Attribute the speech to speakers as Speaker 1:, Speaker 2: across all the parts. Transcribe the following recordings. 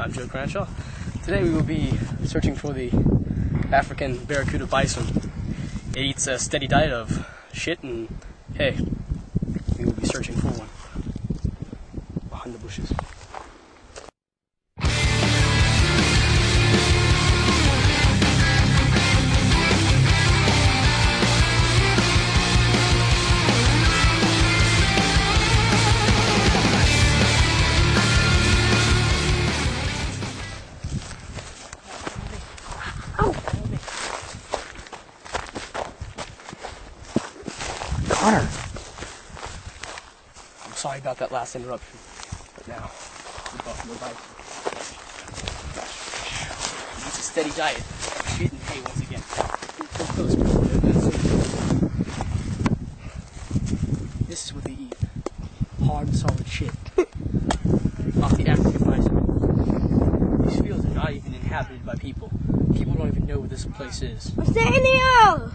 Speaker 1: I'm Joe Cranshaw. Today we will be searching for the African barracuda bison. It eats a steady diet of shit, and hey, we will be searching for one behind the bushes.
Speaker 2: Connor.
Speaker 1: I'm sorry about that last interruption, but now the buffalo bison. It's a steady diet of shit and hay once again. So close, this is what they eat. Hard and solid shit. Off the African bison. These fields are not even inhabited by people. People don't even know where this place is.
Speaker 3: I'm staying here!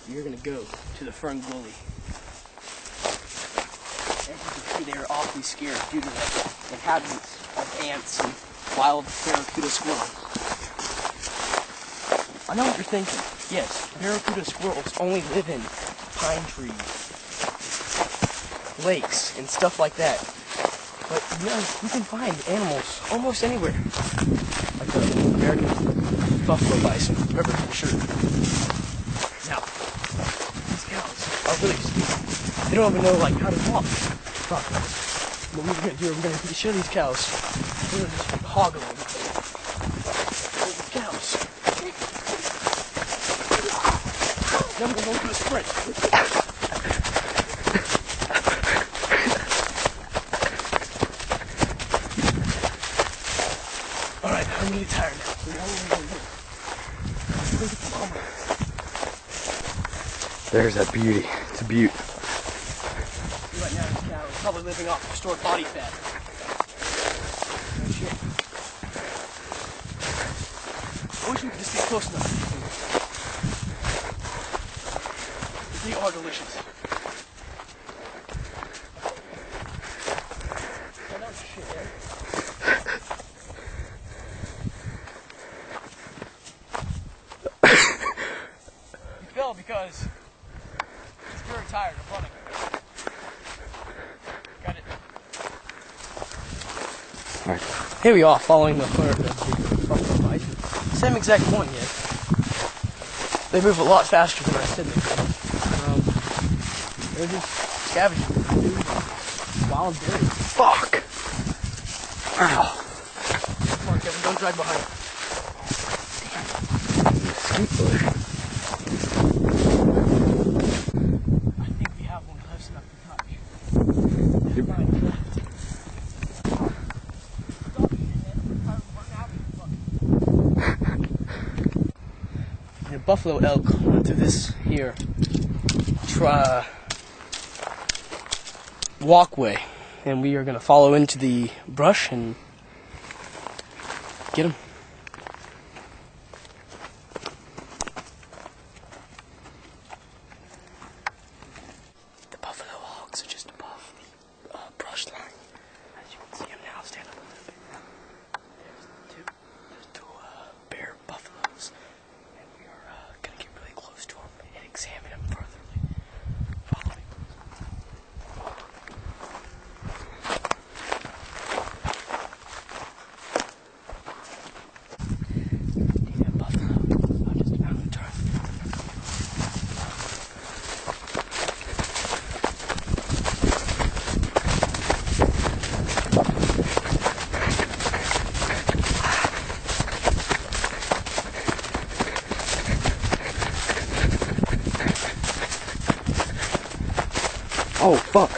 Speaker 1: You're gonna go to the fern gully. As you can see, they are awfully scared due to the inhabitants of ants and wild barracuda squirrels. I know what you're thinking. Yes, barracuda squirrels only live in pine trees, lakes, and stuff like that. But you know, you can find animals almost anywhere. Like the American buffalo bison, remember, for sure. Now, these cows are really stupid. They don't even know like how to walk. Fuck. What we're gonna do, we're gonna show these cows. We're gonna just hoggle them. These cows. Then we're gonna go to a sprint. Alright, I'm really tired now.
Speaker 2: There's that beauty. It's a beaut.
Speaker 1: Right now, this cow is probably living off stored body fat. Oh, shit. I wish we could just get close enough. They are delicious. Oh, that was shit, man. You fell because it's very tired of running. Got it.
Speaker 2: Alright.
Speaker 1: Here we are, following the herd of the buffalo bison. Same exact one yet. They move a lot faster than I said they could. They're just scavenging wild berries.
Speaker 2: Fuck! Ow.
Speaker 1: Come on, Kevin, don't drag behind.
Speaker 2: Skeet bush.
Speaker 1: I think we have one close enough to touch.
Speaker 2: Yep.
Speaker 1: The buffalo elk went through this here walkway, and we are going to follow into the brush and get him. The buffalo hogs are just above the brush line. As you can see, I'm now standing up a little bit. There's two bear buffaloes, and we are going to get really close to them and examine them further. Follow me. Damn buffalo. I just found the turn.
Speaker 2: Oh, fuck.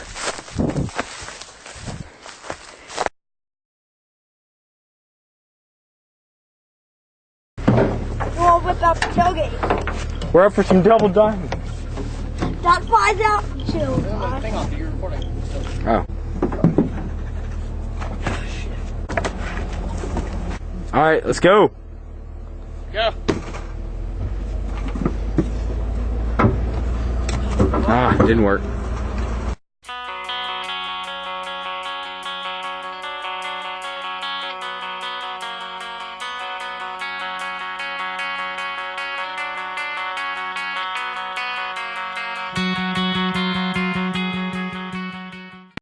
Speaker 3: Well, without the tailgate.
Speaker 2: We're up for some double diamond.
Speaker 3: That flies out too.
Speaker 1: Hang on, you're recording.
Speaker 2: Oh. Alright, let's go.
Speaker 1: Go.
Speaker 2: Ah, didn't work.
Speaker 3: Bye.